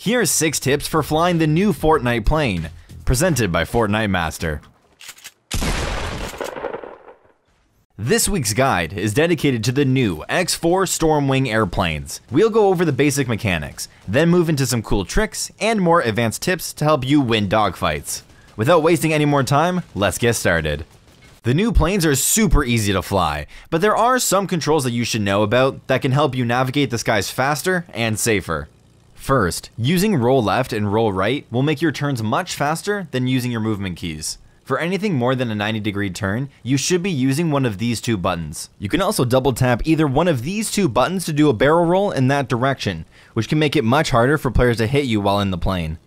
Here are 6 tips for flying the new Fortnite plane, presented by Fortnite Master. This week's guide is dedicated to the new X4 Stormwing airplanes. We'll go over the basic mechanics, then move into some cool tricks and more advanced tips to help you win dogfights. Without wasting any more time, let's get started. The new planes are super easy to fly, but there are some controls that you should know about that can help you navigate the skies faster and safer. First, using roll left and roll right will make your turns much faster than using your movement keys. For anything more than a 90-degree turn, you should be using one of these 2 buttons. You can also double tap either one of these 2 buttons to do a barrel roll in that direction, which can make it much harder for players to hit you while in the plane.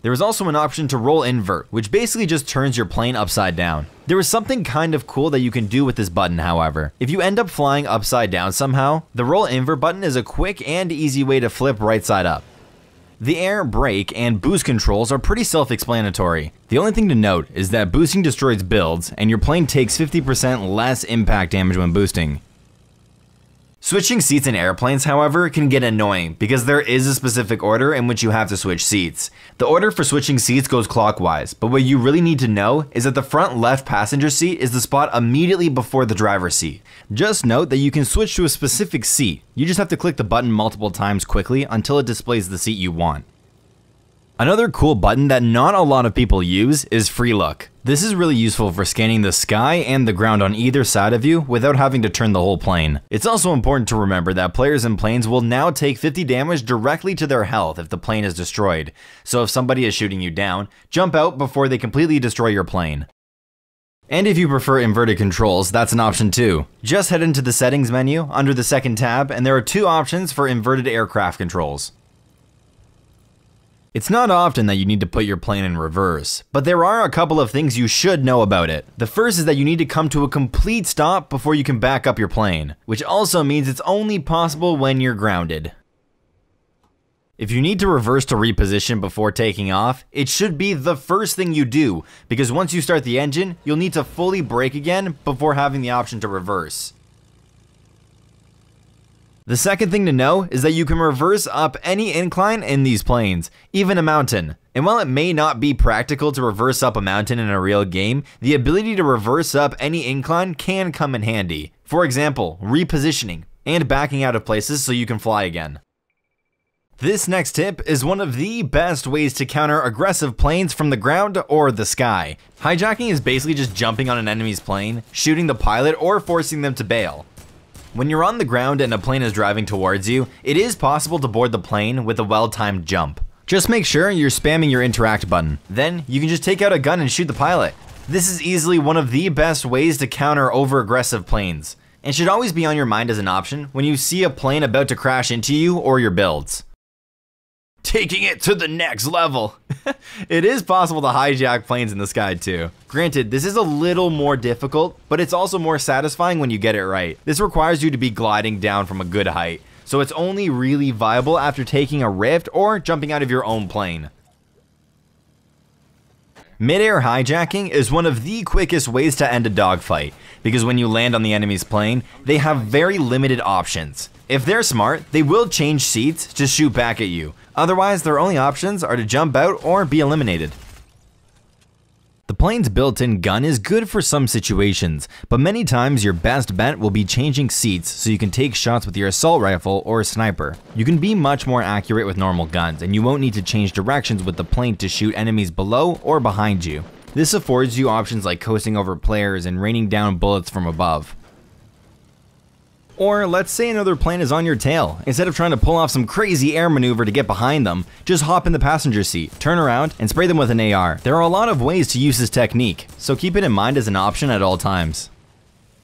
There is also an option to roll invert, which basically just turns your plane upside down. There is something kind of cool that you can do with this button, however. If you end up flying upside down somehow, the roll invert button is a quick and easy way to flip right side up. The air, brake, and boost controls are pretty self-explanatory. The only thing to note is that boosting destroys builds, and your plane takes 50% less impact damage when boosting. Switching seats in airplanes, however, can get annoying because there is a specific order in which you have to switch seats. The order for switching seats goes clockwise, but what you really need to know is that the front left passenger seat is the spot immediately before the driver's seat. Just note that you can switch to a specific seat. You just have to click the button multiple times quickly until it displays the seat you want. Another cool button that not a lot of people use is free look. This is really useful for scanning the sky and the ground on either side of you without having to turn the whole plane. It's also important to remember that players in planes will now take 50 damage directly to their health if the plane is destroyed. So if somebody is shooting you down, jump out before they completely destroy your plane. And if you prefer inverted controls, that's an option too. Just head into the settings menu under the second tab and there are 2 options for inverted aircraft controls. It's not often that you need to put your plane in reverse, but there are a couple of things you should know about it. The first is that you need to come to a complete stop before you can back up your plane, which also means it's only possible when you're grounded. If you need to reverse to reposition before taking off, it should be the first thing you do, because once you start the engine, you'll need to fully brake again before having the option to reverse. The second thing to know is that you can reverse up any incline in these planes, even a mountain. And while it may not be practical to reverse up a mountain in a real game, the ability to reverse up any incline can come in handy. For example, repositioning and backing out of places so you can fly again. This next tip is one of the best ways to counter aggressive planes from the ground or the sky. Hijacking is basically just jumping on an enemy's plane, shooting the pilot, or forcing them to bail. When you're on the ground and a plane is driving towards you, it is possible to board the plane with a well-timed jump. Just make sure you're spamming your interact button. Then you can just take out a gun and shoot the pilot. This is easily one of the best ways to counter over-aggressive planes, and should always be on your mind as an option when you see a plane about to crash into you or your builds. Taking it to the next level. It is possible to hijack planes in the sky too. Granted, this is a little more difficult, but it's also more satisfying when you get it right. This requires you to be gliding down from a good height, so it's only really viable after taking a rift or jumping out of your own plane. Mid-air hijacking is one of the quickest ways to end a dogfight, because when you land on the enemy's plane, they have very limited options. If they're smart, they will change seats to shoot back at you. Otherwise, their only options are to jump out or be eliminated. The plane's built-in gun is good for some situations, but many times your best bet will be changing seats so you can take shots with your assault rifle or sniper. You can be much more accurate with normal guns, and you won't need to change directions with the plane to shoot enemies below or behind you. This affords you options like coasting over players and raining down bullets from above. Or let's say another plane is on your tail. Instead of trying to pull off some crazy air maneuver to get behind them, just hop in the passenger seat, turn around, and spray them with an AR. There are a lot of ways to use this technique, so keep it in mind as an option at all times.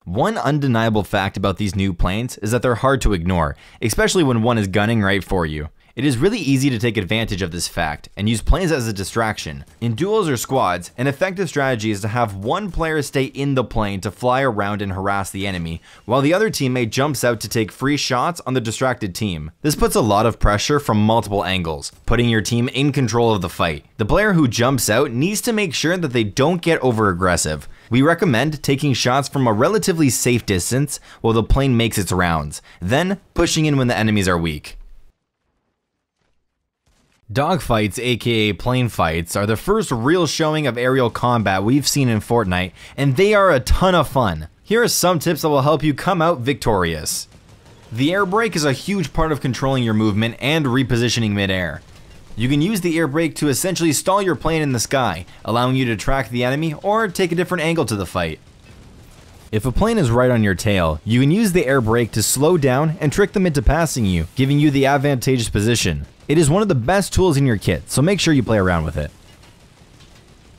One undeniable fact about these new planes is that they're hard to ignore, especially when one is gunning right for you. It is really easy to take advantage of this fact and use planes as a distraction. In duels or squads, an effective strategy is to have one player stay in the plane to fly around and harass the enemy, while the other teammate jumps out to take free shots on the distracted team. This puts a lot of pressure from multiple angles, putting your team in control of the fight. The player who jumps out needs to make sure that they don't get over aggressive. We recommend taking shots from a relatively safe distance while the plane makes its rounds, then pushing in when the enemies are weak. Dogfights, aka plane fights, are the first real showing of aerial combat we've seen in Fortnite, and they are a ton of fun. Here are some tips that will help you come out victorious. The air brake is a huge part of controlling your movement and repositioning midair. You can use the air brake to essentially stall your plane in the sky, allowing you to track the enemy or take a different angle to the fight. If a plane is right on your tail, you can use the air brake to slow down and trick them into passing you, giving you the advantageous position. It is one of the best tools in your kit, so make sure you play around with it.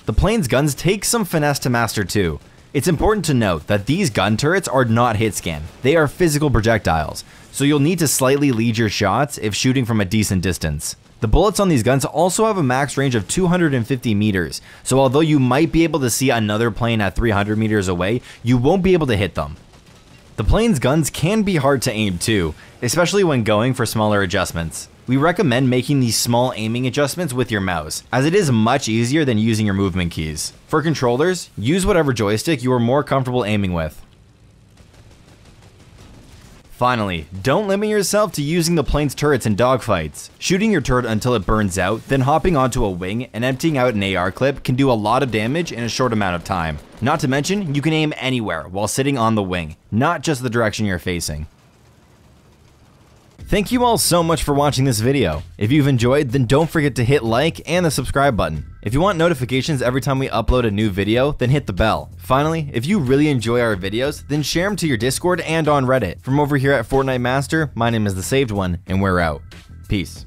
The plane's guns take some finesse to master too. It's important to note that these gun turrets are not hit scan, they are physical projectiles, so you'll need to slightly lead your shots if shooting from a decent distance. The bullets on these guns also have a max range of 250 meters, so although you might be able to see another plane at 300 meters away, you won't be able to hit them. The plane's guns can be hard to aim too, especially when going for smaller adjustments. We recommend making these small aiming adjustments with your mouse, as it is much easier than using your movement keys. For controllers, use whatever joystick you are more comfortable aiming with. Finally, don't limit yourself to using the plane's turrets in dogfights. Shooting your turret until it burns out, then hopping onto a wing and emptying out an AR clip can do a lot of damage in a short amount of time. Not to mention, you can aim anywhere while sitting on the wing, not just the direction you're facing. Thank you all so much for watching this video. If you've enjoyed, then don't forget to hit like and the subscribe button. If you want notifications every time we upload a new video, then hit the bell. Finally, if you really enjoy our videos, then share them to your Discord and on Reddit. From over here at Fortnite Master, my name is The Saved One, and we're out. Peace.